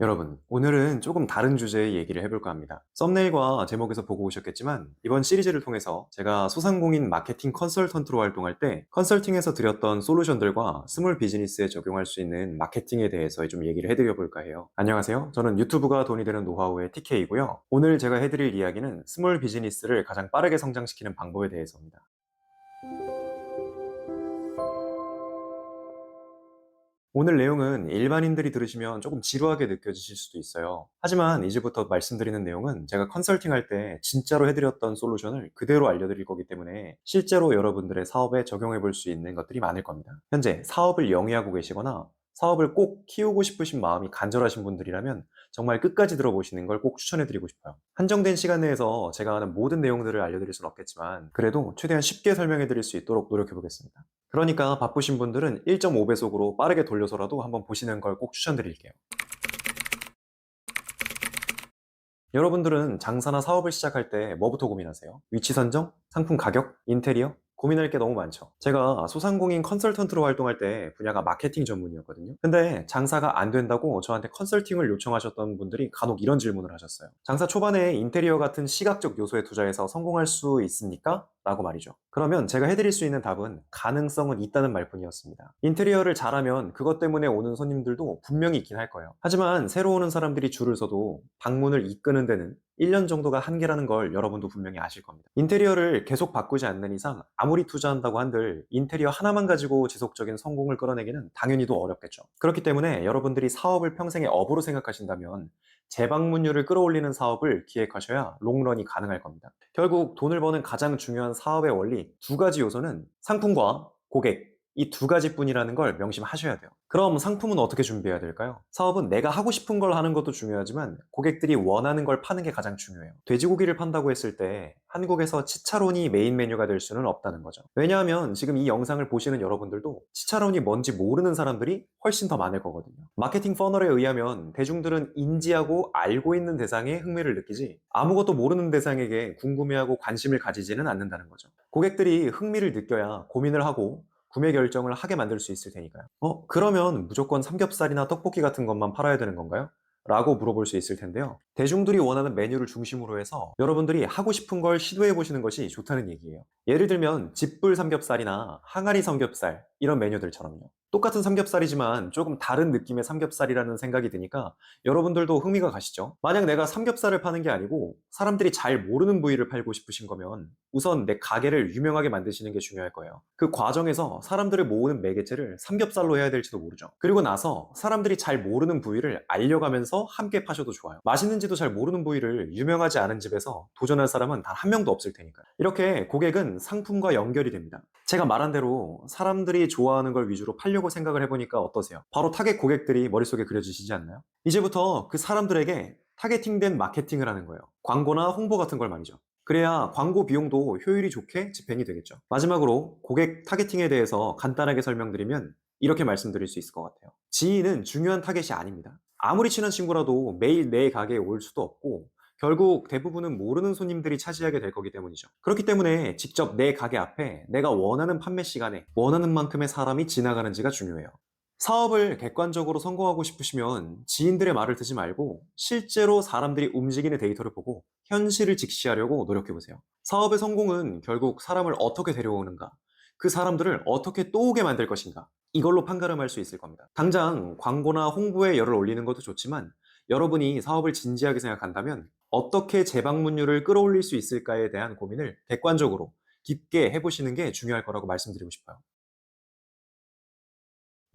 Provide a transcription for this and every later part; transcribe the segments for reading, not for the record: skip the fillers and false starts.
여러분, 오늘은 조금 다른 주제의 얘기를 해볼까 합니다. 썸네일과 제목에서 보고 오셨겠지만 이번 시리즈를 통해서 제가 소상공인 마케팅 컨설턴트로 활동할 때 컨설팅에서 드렸던 솔루션들과 스몰 비즈니스에 적용할 수 있는 마케팅에 대해서 좀 얘기를 해드려 볼까 해요. 안녕하세요. 저는 유튜브가 돈이 되는 노하우의 TK이고요. 오늘 제가 해드릴 이야기는 스몰 비즈니스를 가장 빠르게 성장시키는 방법에 대해서입니다. 오늘 내용은 일반인들이 들으시면 조금 지루하게 느껴지실 수도 있어요. 하지만 이제부터 말씀드리는 내용은 제가 컨설팅할 때 진짜로 해드렸던 솔루션을 그대로 알려드릴 거기 때문에 실제로 여러분들의 사업에 적용해 볼 수 있는 것들이 많을 겁니다. 현재 사업을 영위하고 계시거나 사업을 꼭 키우고 싶으신 마음이 간절하신 분들이라면 정말 끝까지 들어보시는 걸 꼭 추천해 드리고 싶어요. 한정된 시간 내에서 제가 아는 모든 내용들을 알려드릴 수는 없겠지만 그래도 최대한 쉽게 설명해 드릴 수 있도록 노력해 보겠습니다. 그러니까 바쁘신 분들은 1.5배속으로 빠르게 돌려서라도 한번 보시는 걸 꼭 추천드릴게요. 여러분들은 장사나 사업을 시작할 때 뭐부터 고민하세요? 위치 선정? 상품 가격? 인테리어? 고민할 게 너무 많죠. 제가 소상공인 컨설턴트로 활동할 때 분야가 마케팅 전문이었거든요. 근데 장사가 안 된다고 저한테 컨설팅을 요청하셨던 분들이 간혹 이런 질문을 하셨어요. 장사 초반에 인테리어 같은 시각적 요소에 투자해서 성공할 수 있습니까? 라고 말이죠. 그러면 제가 해드릴 수 있는 답은 가능성은 있다는 말뿐이었습니다. 인테리어를 잘하면 그것 때문에 오는 손님들도 분명히 있긴 할 거예요. 하지만 새로 오는 사람들이 줄을 서도 방문을 이끄는 데는 1년 정도가 한계라는 걸 여러분도 분명히 아실 겁니다. 인테리어를 계속 바꾸지 않는 이상 아무리 투자한다고 한들 인테리어 하나만 가지고 지속적인 성공을 끌어내기는 당연히 더 어렵겠죠. 그렇기 때문에 여러분들이 사업을 평생의 업으로 생각하신다면 재방문율을 끌어올리는 사업을 기획하셔야 롱런이 가능할 겁니다. 결국 돈을 버는 가장 중요한 사업의 원리 두 가지 요소는 상품과 고객, 이 두 가지뿐이라는 걸 명심하셔야 돼요. 그럼 상품은 어떻게 준비해야 될까요? 사업은 내가 하고 싶은 걸 하는 것도 중요하지만 고객들이 원하는 걸 파는 게 가장 중요해요. 돼지고기를 판다고 했을 때 한국에서 치차론이 메인 메뉴가 될 수는 없다는 거죠. 왜냐하면 지금 이 영상을 보시는 여러분들도 치차론이 뭔지 모르는 사람들이 훨씬 더 많을 거거든요. 마케팅 퍼널에 의하면 대중들은 인지하고 알고 있는 대상에 흥미를 느끼지 아무것도 모르는 대상에게 궁금해하고 관심을 가지지는 않는다는 거죠. 고객들이 흥미를 느껴야 고민을 하고 구매 결정을 하게 만들 수 있을 테니까요. 그러면 무조건 삼겹살이나 떡볶이 같은 것만 팔아야 되는 건가요? 라고 물어볼 수 있을 텐데요. 대중들이 원하는 메뉴를 중심으로 해서 여러분들이 하고 싶은 걸 시도해 보시는 것이 좋다는 얘기예요. 예를 들면 집불 삼겹살이나 항아리 삼겹살 이런 메뉴들처럼요. 똑같은 삼겹살이지만 조금 다른 느낌의 삼겹살이라는 생각이 드니까 여러분들도 흥미가 가시죠? 만약 내가 삼겹살을 파는 게 아니고 사람들이 잘 모르는 부위를 팔고 싶으신 거면 우선 내 가게를 유명하게 만드시는 게 중요할 거예요. 그 과정에서 사람들을 모으는 매개체를 삼겹살로 해야 될지도 모르죠. 그리고 나서 사람들이 잘 모르는 부위를 알려가면서 함께 파셔도 좋아요. 맛있는지도 잘 모르는 부위를 유명하지 않은 집에서 도전할 사람은 단 한 명도 없을 테니까요. 이렇게 고객은 상품과 연결이 됩니다. 제가 말한 대로 사람들이 좋아하는 걸 위주로 팔려고 생각을 해보니까 어떠세요? 바로 타겟 고객들이 머릿속에 그려지시지 않나요? 이제부터 그 사람들에게 타겟팅된 마케팅을 하는 거예요. 광고나 홍보 같은 걸 말이죠. 그래야 광고 비용도 효율이 좋게 집행이 되겠죠. 마지막으로 고객 타겟팅에 대해서 간단하게 설명드리면 이렇게 말씀드릴 수 있을 것 같아요. 지인은 중요한 타겟이 아닙니다. 아무리 친한 친구라도 매일 내 가게에 올 수도 없고 결국 대부분은 모르는 손님들이 차지하게 될 거기 때문이죠. 그렇기 때문에 직접 내 가게 앞에 내가 원하는 판매 시간에 원하는 만큼의 사람이 지나가는지가 중요해요. 사업을 객관적으로 성공하고 싶으시면 지인들의 말을 듣지 말고 실제로 사람들이 움직이는 데이터를 보고 현실을 직시하려고 노력해보세요. 사업의 성공은 결국 사람을 어떻게 데려오는가, 그 사람들을 어떻게 또 오게 만들 것인가, 이걸로 판가름할 수 있을 겁니다. 당장 광고나 홍보에 열을 올리는 것도 좋지만 여러분이 사업을 진지하게 생각한다면 어떻게 재방문율을 끌어올릴 수 있을까에 대한 고민을 객관적으로 깊게 해보시는 게 중요할 거라고 말씀드리고 싶어요.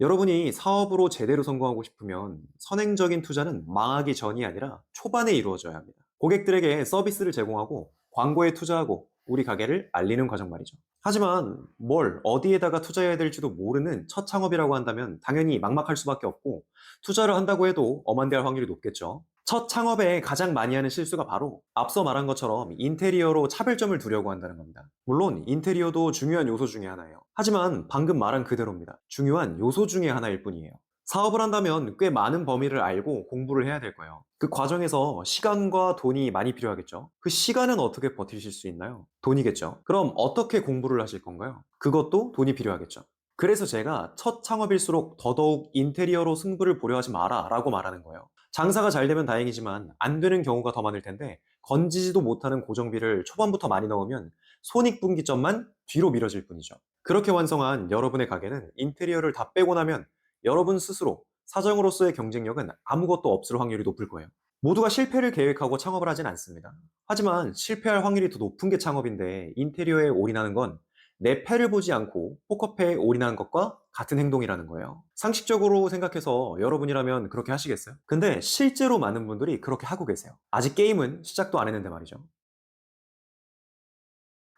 여러분이 사업으로 제대로 성공하고 싶으면 선행적인 투자는 망하기 전이 아니라 초반에 이루어져야 합니다. 고객들에게 서비스를 제공하고 광고에 투자하고 우리 가게를 알리는 과정 말이죠. 하지만 뭘 어디에다가 투자해야 될지도 모르는 첫 창업이라고 한다면 당연히 막막할 수밖에 없고 투자를 한다고 해도 엄한데할 확률이 높겠죠. 첫 창업에 가장 많이 하는 실수가 바로 앞서 말한 것처럼 인테리어로 차별점을 두려고 한다는 겁니다. 물론 인테리어도 중요한 요소 중에 하나예요. 하지만 방금 말한 그대로입니다. 중요한 요소 중에 하나일 뿐이에요. 사업을 한다면 꽤 많은 범위를 알고 공부를 해야 될 거예요. 그 과정에서 시간과 돈이 많이 필요하겠죠. 그 시간은 어떻게 버티실 수 있나요? 돈이겠죠. 그럼 어떻게 공부를 하실 건가요? 그것도 돈이 필요하겠죠. 그래서 제가 첫 창업일수록 더더욱 인테리어로 승부를 보려 하지 마라 라고 말하는 거예요. 장사가 잘 되면 다행이지만 안 되는 경우가 더 많을 텐데 건지지도 못하는 고정비를 초반부터 많이 넣으면 손익분기점만 뒤로 미뤄질 뿐이죠. 그렇게 완성한 여러분의 가게는 인테리어를 다 빼고 나면 여러분 스스로 사정으로서의 경쟁력은 아무것도 없을 확률이 높을 거예요. 모두가 실패를 계획하고 창업을 하진 않습니다. 하지만 실패할 확률이 더 높은 게 창업인데 인테리어에 올인하는 건 내 패를 보지 않고 포커페이에 올인하는 것과 같은 행동이라는 거예요. 상식적으로 생각해서 여러분이라면 그렇게 하시겠어요? 근데 실제로 많은 분들이 그렇게 하고 계세요. 아직 게임은 시작도 안 했는데 말이죠.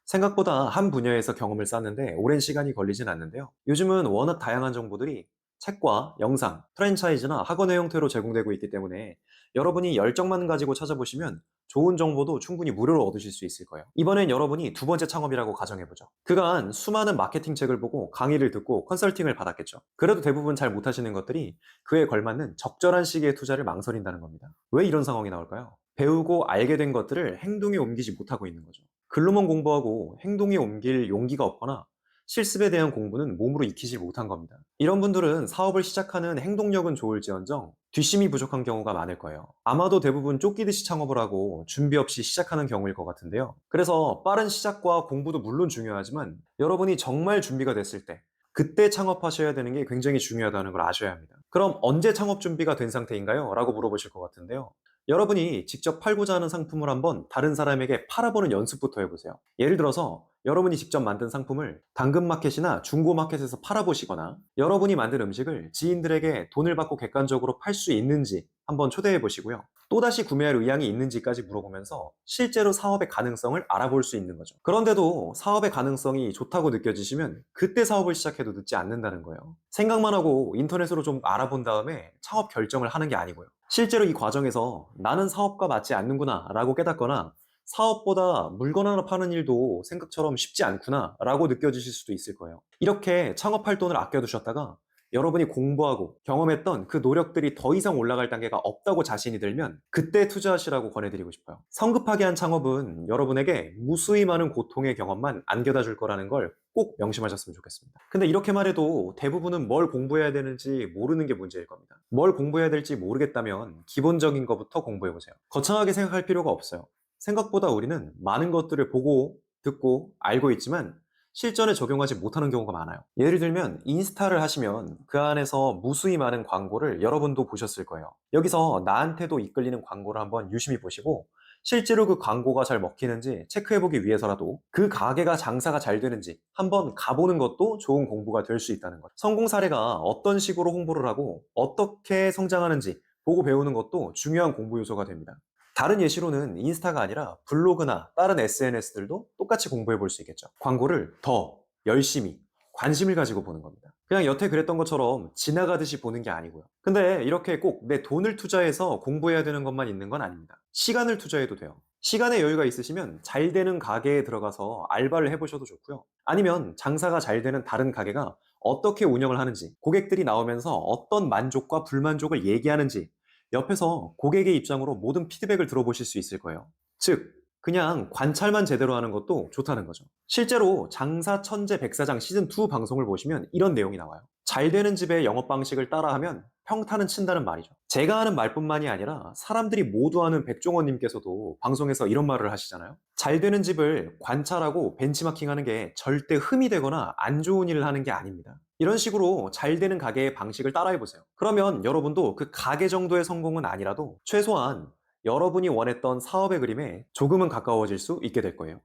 생각보다 한 분야에서 경험을 쌓는데 오랜 시간이 걸리진 않는데요. 요즘은 워낙 다양한 정보들이 책과 영상, 프랜차이즈나 학원의 형태로 제공되고 있기 때문에 여러분이 열정만 가지고 찾아보시면 좋은 정보도 충분히 무료로 얻으실 수 있을 거예요. 이번엔 여러분이 두 번째 창업이라고 가정해보죠. 그간 수많은 마케팅 책을 보고 강의를 듣고 컨설팅을 받았겠죠. 그래도 대부분 잘 못하시는 것들이 그에 걸맞는 적절한 시기에 투자를 망설인다는 겁니다. 왜 이런 상황이 나올까요? 배우고 알게 된 것들을 행동에 옮기지 못하고 있는 거죠. 글로만 공부하고 행동에 옮길 용기가 없거나 실습에 대한 공부는 몸으로 익히지 못한 겁니다. 이런 분들은 사업을 시작하는 행동력은 좋을지언정 뒷심이 부족한 경우가 많을 거예요. 아마도 대부분 쫓기듯이 창업을 하고 준비 없이 시작하는 경우일 것 같은데요. 그래서 빠른 시작과 공부도 물론 중요하지만 여러분이 정말 준비가 됐을 때 그때 창업하셔야 되는 게 굉장히 중요하다는 걸 아셔야 합니다. 그럼 언제 창업 준비가 된 상태인가요? 라고 물어보실 것 같은데요. 여러분이 직접 팔고자 하는 상품을 한번 다른 사람에게 팔아보는 연습부터 해보세요. 예를 들어서 여러분이 직접 만든 상품을 당근마켓이나 중고마켓에서 팔아보시거나 여러분이 만든 음식을 지인들에게 돈을 받고 객관적으로 팔 수 있는지 한번 초대해 보시고요. 또다시 구매할 의향이 있는지까지 물어보면서 실제로 사업의 가능성을 알아볼 수 있는 거죠. 그런데도 사업의 가능성이 좋다고 느껴지시면 그때 사업을 시작해도 늦지 않는다는 거예요. 생각만 하고 인터넷으로 좀 알아본 다음에 창업 결정을 하는 게 아니고요. 실제로 이 과정에서 나는 사업과 맞지 않는구나 라고 깨닫거나 사업보다 물건 하나 파는 일도 생각처럼 쉽지 않구나 라고 느껴지실 수도 있을 거예요. 이렇게 창업할 돈을 아껴두셨다가 여러분이 공부하고 경험했던 그 노력들이 더 이상 올라갈 단계가 없다고 자신이 들면 그때 투자하시라고 권해드리고 싶어요. 성급하게 한 창업은 여러분에게 무수히 많은 고통의 경험만 안겨다 줄 거라는 걸 꼭 명심하셨으면 좋겠습니다. 근데 이렇게 말해도 대부분은 뭘 공부해야 되는지 모르는 게 문제일 겁니다. 뭘 공부해야 될지 모르겠다면 기본적인 것부터 공부해보세요. 거창하게 생각할 필요가 없어요. 생각보다 우리는 많은 것들을 보고, 듣고, 알고 있지만 실전에 적용하지 못하는 경우가 많아요. 예를 들면 인스타를 하시면 그 안에서 무수히 많은 광고를 여러분도 보셨을 거예요. 여기서 나한테도 이끌리는 광고를 한번 유심히 보시고 실제로 그 광고가 잘 먹히는지 체크해보기 위해서라도 그 가게가 장사가 잘 되는지 한번 가보는 것도 좋은 공부가 될 수 있다는 거죠. 성공 사례가 어떤 식으로 홍보를 하고 어떻게 성장하는지 보고 배우는 것도 중요한 공부 요소가 됩니다. 다른 예시로는 인스타가 아니라 블로그나 다른 SNS들도 똑같이 공부해 볼 수 있겠죠. 광고를 더 열심히 관심을 가지고 보는 겁니다. 그냥 여태 그랬던 것처럼 지나가듯이 보는 게 아니고요. 근데 이렇게 꼭 내 돈을 투자해서 공부해야 되는 것만 있는 건 아닙니다. 시간을 투자해도 돼요. 시간에 여유가 있으시면 잘 되는 가게에 들어가서 알바를 해보셔도 좋고요. 아니면 장사가 잘 되는 다른 가게가 어떻게 운영을 하는지, 고객들이 나오면서 어떤 만족과 불만족을 얘기하는지 옆에서 고객의 입장으로 모든 피드백을 들어보실 수 있을 거예요. 즉, 그냥 관찰만 제대로 하는 것도 좋다는 거죠. 실제로 장사 천재 백사장 시즌2 방송을 보시면 이런 내용이 나와요. 잘 되는 집의 영업 방식을 따라하면 평타는 친다는 말이죠. 제가 하는 말뿐만이 아니라 사람들이 모두 아는 백종원님께서도 방송에서 이런 말을 하시잖아요. 잘 되는 집을 관찰하고 벤치마킹하는 게 절대 흠이 되거나 안 좋은 일을 하는 게 아닙니다. 이런 식으로 잘 되는 가게의 방식을 따라해보세요. 그러면 여러분도 그 가게 정도의 성공은 아니라도 최소한 여러분이 원했던 사업의 그림에 조금은 가까워질 수 있게 될 거예요.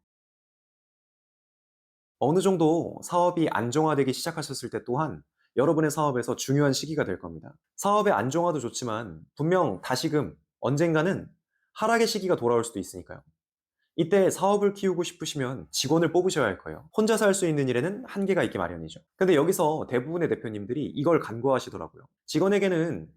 어느 정도 사업이 안정화되기 시작하셨을 때 또한 여러분의 사업에서 중요한 시기가 될 겁니다. 사업의 안정화도 좋지만 분명 다시금 언젠가는 하락의 시기가 돌아올 수도 있으니까요. 이때 사업을 키우고 싶으시면 직원을 뽑으셔야 할 거예요. 혼자서 할 수 있는 일에는 한계가 있기 마련이죠. 근데 여기서 대부분의 대표님들이 이걸 간과하시더라고요. 직원에게는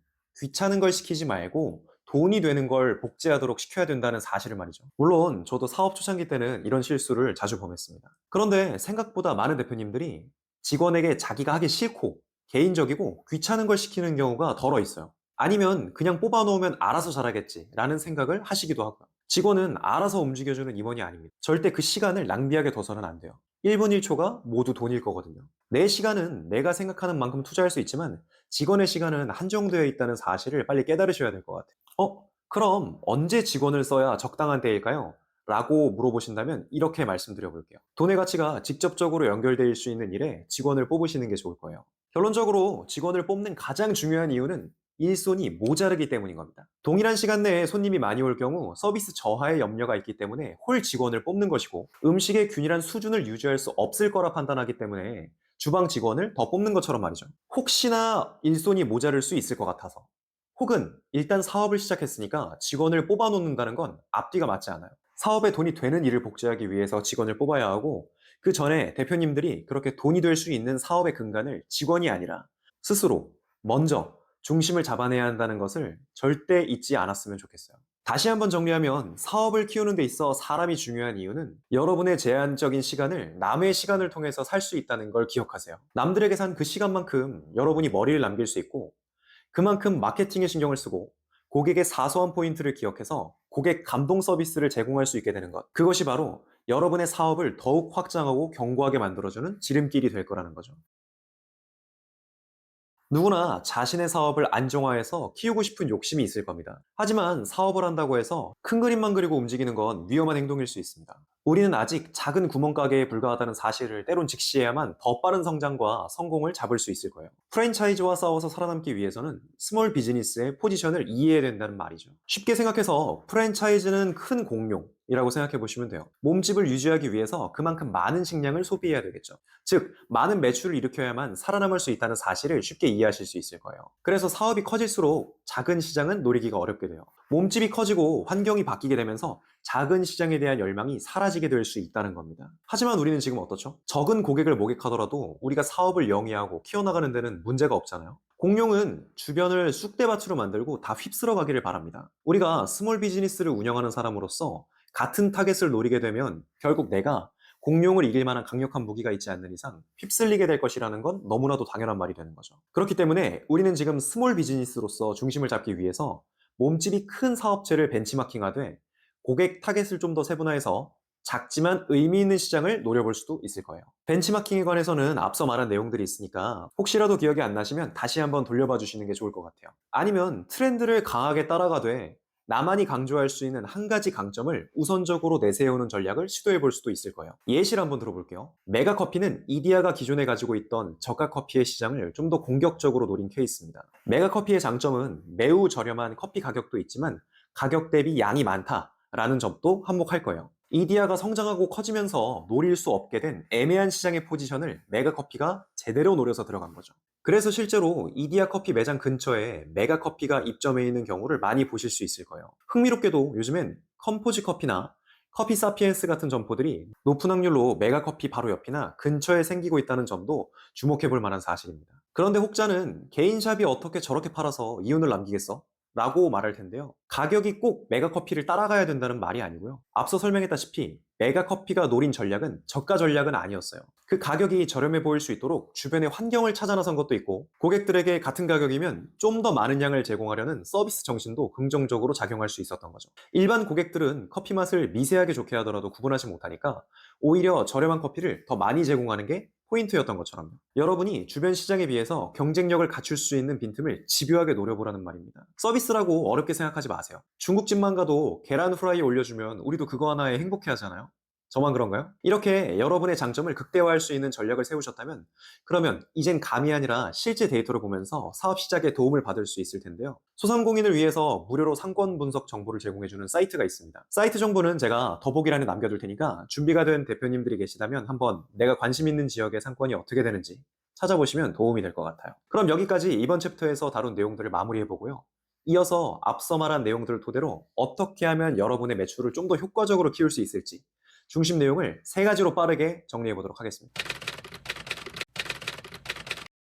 귀찮은 걸 시키지 말고 돈이 되는 걸 복제하도록 시켜야 된다는 사실을 말이죠. 물론 저도 사업 초창기 때는 이런 실수를 자주 범했습니다. 그런데 생각보다 많은 대표님들이 직원에게 자기가 하기 싫고 개인적이고 귀찮은 걸 시키는 경우가 덜어 있어요. 아니면 그냥 뽑아놓으면 알아서 잘하겠지 라는 생각을 하시기도 하고요. 직원은 알아서 움직여주는 임원이 아닙니다. 절대 그 시간을 낭비하게 둬서는 안 돼요. 1분 1초가 모두 돈일 거거든요. 내 시간은 내가 생각하는 만큼 투자할 수 있지만 직원의 시간은 한정되어 있다는 사실을 빨리 깨달으셔야 될 것 같아요. 그럼 언제 직원을 써야 적당한 때일까요? 라고 물어보신다면 이렇게 말씀드려 볼게요. 돈의 가치가 직접적으로 연결될 수 있는 일에 직원을 뽑으시는 게 좋을 거예요. 결론적으로 직원을 뽑는 가장 중요한 이유는 일손이 모자르기 때문인 겁니다. 동일한 시간 내에 손님이 많이 올 경우 서비스 저하의 염려가 있기 때문에 홀 직원을 뽑는 것이고, 음식의 균일한 수준을 유지할 수 없을 거라 판단하기 때문에 주방 직원을 더 뽑는 것처럼 말이죠. 혹시나 일손이 모자랄 수 있을 것 같아서, 혹은 일단 사업을 시작했으니까 직원을 뽑아 놓는다는 건 앞뒤가 맞지 않아요. 사업에 돈이 되는 일을 복제하기 위해서 직원을 뽑아야 하고, 그 전에 대표님들이 그렇게 돈이 될 수 있는 사업의 근간을 직원이 아니라 스스로 먼저 중심을 잡아내야 한다는 것을 절대 잊지 않았으면 좋겠어요. 다시 한번 정리하면, 사업을 키우는 데 있어 사람이 중요한 이유는 여러분의 제한적인 시간을 남의 시간을 통해서 살 수 있다는 걸 기억하세요. 남들에게 산 그 시간만큼 여러분이 머리를 남길 수 있고, 그만큼 마케팅에 신경을 쓰고 고객의 사소한 포인트를 기억해서 고객 감동 서비스를 제공할 수 있게 되는 것. 그것이 바로 여러분의 사업을 더욱 확장하고 견고하게 만들어주는 지름길이 될 거라는 거죠. 누구나 자신의 사업을 안정화해서 키우고 싶은 욕심이 있을 겁니다. 하지만 사업을 한다고 해서 큰 그림만 그리고 움직이는 건 위험한 행동일 수 있습니다. 우리는 아직 작은 구멍가게에 불과하다는 사실을 때론 직시해야만 더 빠른 성장과 성공을 잡을 수 있을 거예요. 프랜차이즈와 싸워서 살아남기 위해서는 스몰 비즈니스의 포지션을 이해해야 된다는 말이죠. 쉽게 생각해서 프랜차이즈는 큰 공룡이라고 생각해 보시면 돼요. 몸집을 유지하기 위해서 그만큼 많은 식량을 소비해야 되겠죠. 즉, 많은 매출을 일으켜야만 살아남을 수 있다는 사실을 쉽게 이해하실 수 있을 거예요. 그래서 사업이 커질수록 작은 시장은 노리기가 어렵게 돼요. 몸집이 커지고 환경이 바뀌게 되면서 작은 시장에 대한 열망이 사라지게 될 수 있다는 겁니다. 하지만 우리는 지금 어떻죠? 적은 고객을 모객하더라도 우리가 사업을 영위하고 키워나가는 데는 문제가 없잖아요. 공룡은 주변을 쑥대밭으로 만들고 다 휩쓸어 가기를 바랍니다. 우리가 스몰 비즈니스를 운영하는 사람으로서 같은 타겟을 노리게 되면 결국 내가 공룡을 이길 만한 강력한 무기가 있지 않는 이상 휩쓸리게 될 것이라는 건 너무나도 당연한 말이 되는 거죠. 그렇기 때문에 우리는 지금 스몰 비즈니스로서 중심을 잡기 위해서 몸집이 큰 사업체를 벤치마킹하되 고객 타겟을 좀 더 세분화해서 작지만 의미 있는 시장을 노려볼 수도 있을 거예요. 벤치마킹에 관해서는 앞서 말한 내용들이 있으니까 혹시라도 기억이 안 나시면 다시 한번 돌려봐 주시는 게 좋을 것 같아요. 아니면 트렌드를 강하게 따라가되 나만이 강조할 수 있는 한 가지 강점을 우선적으로 내세우는 전략을 시도해 볼 수도 있을 거예요. 예시를 한번 들어볼게요. 메가커피는 이디야가 기존에 가지고 있던 저가 커피의 시장을 좀 더 공격적으로 노린 케이스입니다. 메가커피의 장점은 매우 저렴한 커피 가격도 있지만 가격 대비 양이 많다라는 점도 한몫할 거예요. 이디야가 성장하고 커지면서 노릴 수 없게 된 애매한 시장의 포지션을 메가커피가 제대로 노려서 들어간 거죠. 그래서 실제로 이디야 커피 매장 근처에 메가커피가 입점해 있는 경우를 많이 보실 수 있을 거예요. 흥미롭게도 요즘엔 컴포지 커피나 커피 사피엔스 같은 점포들이 높은 확률로 메가커피 바로 옆이나 근처에 생기고 있다는 점도 주목해 볼 만한 사실입니다. 그런데 혹자는 개인샵이 어떻게 저렇게 팔아서 이윤을 남기겠어? 라고 말할 텐데요. 가격이 꼭 메가커피를 따라가야 된다는 말이 아니고요. 앞서 설명했다시피 메가커피가 노린 전략은 저가 전략은 아니었어요. 그 가격이 저렴해 보일 수 있도록 주변의 환경을 찾아 나선 것도 있고, 고객들에게 같은 가격이면 좀 더 많은 양을 제공하려는 서비스 정신도 긍정적으로 작용할 수 있었던 거죠. 일반 고객들은 커피 맛을 미세하게 좋게 하더라도 구분하지 못하니까 오히려 저렴한 커피를 더 많이 제공하는 게 포인트였던 것처럼요. 여러분이 주변 시장에 비해서 경쟁력을 갖출 수 있는 빈틈을 집요하게 노려보라는 말입니다. 서비스라고 어렵게 생각하지 마세요. 중국집만 가도 계란 후라이 올려주면 우리도 그거 하나에 행복해 하잖아요. 저만 그런가요? 이렇게 여러분의 장점을 극대화할 수 있는 전략을 세우셨다면, 그러면 이젠 감이 아니라 실제 데이터를 보면서 사업 시작에 도움을 받을 수 있을 텐데요. 소상공인을 위해서 무료로 상권 분석 정보를 제공해주는 사이트가 있습니다. 사이트 정보는 제가 더보기란에 남겨둘 테니까 준비가 된 대표님들이 계시다면 한번 내가 관심 있는 지역의 상권이 어떻게 되는지 찾아보시면 도움이 될 것 같아요. 그럼 여기까지 이번 챕터에서 다룬 내용들을 마무리해보고요. 이어서 앞서 말한 내용들을 토대로 어떻게 하면 여러분의 매출을 좀 더 효과적으로 키울 수 있을지 중심 내용을 세 가지로 빠르게 정리해 보도록 하겠습니다.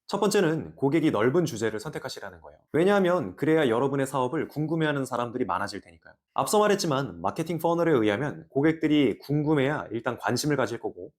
첫 번째는 고객이 넓은 주제를 선택하시라는 거예요. 왜냐하면 그래야 여러분의 사업을 궁금해하는 사람들이 많아질 테니까요. 앞서 말했지만 마케팅 퍼널에 의하면 고객들이 궁금해야 일단 관심을 가질 거고,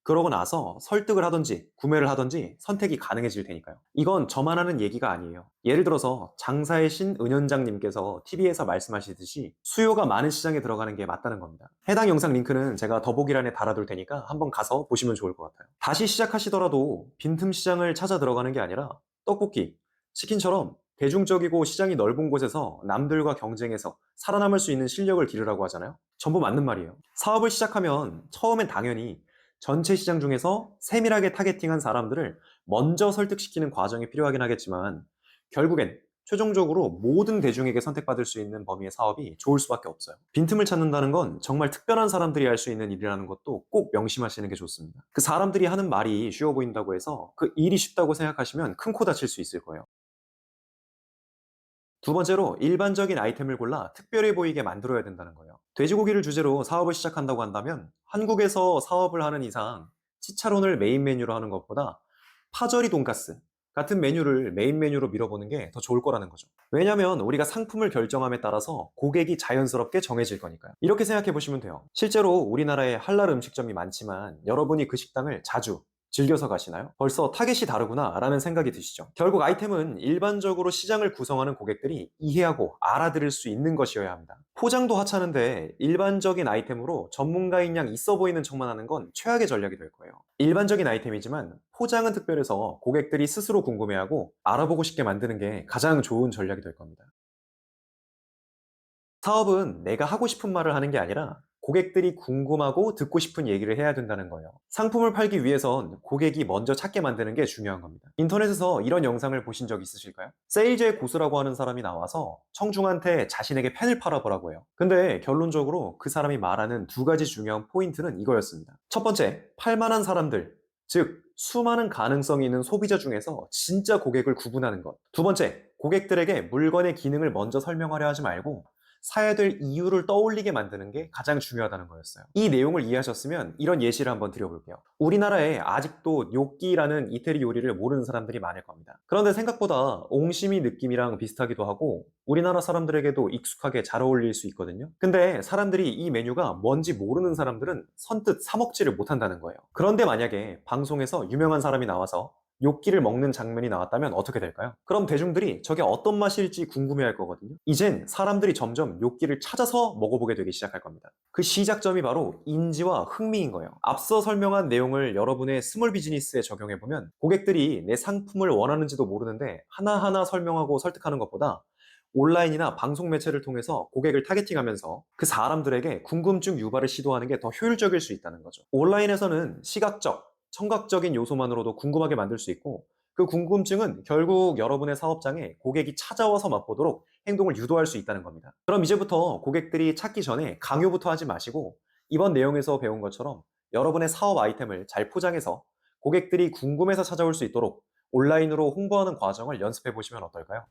그러고 나서 설득을 하든지 구매를 하든지 선택이 가능해질 테니까요. 이건 저만 하는 얘기가 아니에요. 예를 들어서 장사의 신 은현장님께서 TV에서 말씀하시듯이 수요가 많은 시장에 들어가는 게 맞다는 겁니다. 해당 영상 링크는 제가 더보기란에 달아둘 테니까 한번 가서 보시면 좋을 것 같아요. 다시 시작하시더라도 빈틈 시장을 찾아 들어가는 게 아니라 떡볶이, 치킨처럼 대중적이고 시장이 넓은 곳에서 남들과 경쟁해서 살아남을 수 있는 실력을 기르라고 하잖아요. 전부 맞는 말이에요. 사업을 시작하면 처음엔 당연히 전체 시장 중에서 세밀하게 타겟팅한 사람들을 먼저 설득시키는 과정이 필요하긴 하겠지만 결국엔 최종적으로 모든 대중에게 선택받을 수 있는 범위의 사업이 좋을 수밖에 없어요. 빈틈을 찾는다는 건 정말 특별한 사람들이 할 수 있는 일이라는 것도 꼭 명심하시는 게 좋습니다. 그 사람들이 하는 말이 쉬워 보인다고 해서 그 일이 쉽다고 생각하시면 큰 코 다칠 수 있을 거예요. 두 번째로 일반적인 아이템을 골라 특별해 보이게 만들어야 된다는 거예요. 돼지고기를 주제로 사업을 시작한다고 한다면 한국에서 사업을 하는 이상 치차론을 메인 메뉴로 하는 것보다 파절이 돈가스 같은 메뉴를 메인 메뉴로 밀어보는 게 더 좋을 거라는 거죠. 왜냐면 우리가 상품을 결정함에 따라서 고객이 자연스럽게 정해질 거니까요. 이렇게 생각해 보시면 돼요. 실제로 우리나라에 할랄 음식점이 많지만 여러분이 그 식당을 자주 즐겨서 가시나요? 벌써 타겟이 다르구나 라는 생각이 드시죠? 결국 아이템은 일반적으로 시장을 구성하는 고객들이 이해하고 알아들을 수 있는 것이어야 합니다. 포장도 하찮은데 일반적인 아이템으로 전문가인 양 있어 보이는 척만 하는 건 최악의 전략이 될 거예요. 일반적인 아이템이지만 포장은 특별해서 고객들이 스스로 궁금해하고 알아보고 싶게 만드는 게 가장 좋은 전략이 될 겁니다. 사업은 내가 하고 싶은 말을 하는 게 아니라 고객들이 궁금하고 듣고 싶은 얘기를 해야 된다는 거예요. 상품을 팔기 위해선 고객이 먼저 찾게 만드는 게 중요한 겁니다. 인터넷에서 이런 영상을 보신 적 있으실까요? 세일즈의 고수라고 하는 사람이 나와서 청중한테 자신에게 펜을 팔아보라고 해요. 근데 결론적으로 그 사람이 말하는 두 가지 중요한 포인트는 이거였습니다. 첫 번째, 팔만한 사람들, 즉 수많은 가능성이 있는 소비자 중에서 진짜 고객을 구분하는 것. 두 번째, 고객들에게 물건의 기능을 먼저 설명하려 하지 말고 사야 될 이유를 떠올리게 만드는 게 가장 중요하다는 거였어요. 이 내용을 이해하셨으면 이런 예시를 한번 드려볼게요. 우리나라에 아직도 뇨끼라는 이태리 요리를 모르는 사람들이 많을 겁니다. 그런데 생각보다 옹심이 느낌이랑 비슷하기도 하고 우리나라 사람들에게도 익숙하게 잘 어울릴 수 있거든요. 근데 사람들이 이 메뉴가 뭔지 모르는 사람들은 선뜻 사 먹지를 못한다는 거예요. 그런데 만약에 방송에서 유명한 사람이 나와서 뇨끼를 먹는 장면이 나왔다면 어떻게 될까요? 그럼 대중들이 저게 어떤 맛일지 궁금해할 거거든요. 이젠 사람들이 점점 뇨끼를 찾아서 먹어보게 되기 시작할 겁니다. 그 시작점이 바로 인지와 흥미인 거예요. 앞서 설명한 내용을 여러분의 스몰 비즈니스에 적용해보면 고객들이 내 상품을 원하는지도 모르는데 하나하나 설명하고 설득하는 것보다 온라인이나 방송 매체를 통해서 고객을 타겟팅하면서 그 사람들에게 궁금증 유발을 시도하는 게 더 효율적일 수 있다는 거죠. 온라인에서는 시각적, 청각적인 요소만으로도 궁금하게 만들 수 있고 그 궁금증은 결국 여러분의 사업장에 고객이 찾아와서 맛보도록 행동을 유도할 수 있다는 겁니다. 그럼 이제부터 고객들이 찾기 전에 강요부터 하지 마시고 이번 내용에서 배운 것처럼 여러분의 사업 아이템을 잘 포장해서 고객들이 궁금해서 찾아올 수 있도록 온라인으로 홍보하는 과정을 연습해 보시면 어떨까요?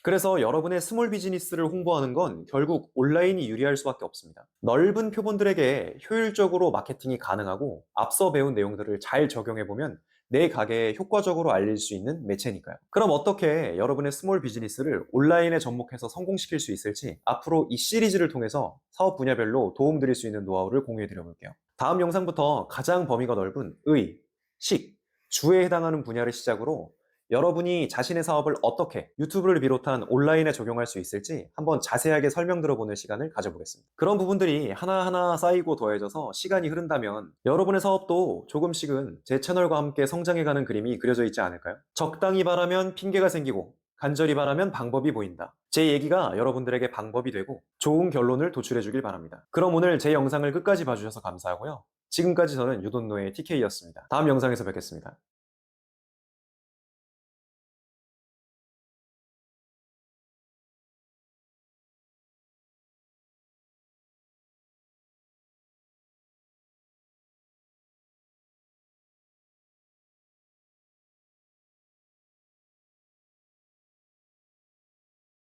그래서 여러분의 스몰 비즈니스를 홍보하는 건 결국 온라인이 유리할 수밖에 없습니다. 넓은 표본들에게 효율적으로 마케팅이 가능하고 앞서 배운 내용들을 잘 적용해보면 내 가게에 효과적으로 알릴 수 있는 매체니까요. 그럼 어떻게 여러분의 스몰 비즈니스를 온라인에 접목해서 성공시킬 수 있을지 앞으로 이 시리즈를 통해서 사업 분야별로 도움드릴 수 있는 노하우를 공유해 드려 볼게요. 다음 영상부터 가장 범위가 넓은 의, 식, 주에 해당하는 분야를 시작으로 여러분이 자신의 사업을 어떻게 유튜브를 비롯한 온라인에 적용할 수 있을지 한번 자세하게 설명 들어보는 시간을 가져보겠습니다. 그런 부분들이 하나하나 쌓이고 더해져서 시간이 흐른다면 여러분의 사업도 조금씩은 제 채널과 함께 성장해가는 그림이 그려져 있지 않을까요? 적당히 바라면 핑계가 생기고 간절히 바라면 방법이 보인다. 제 얘기가 여러분들에게 방법이 되고 좋은 결론을 도출해 주길 바랍니다. 그럼 오늘 제 영상을 끝까지 봐주셔서 감사하고요. 지금까지 저는 유돈노의 TK였습니다. 다음 영상에서 뵙겠습니다.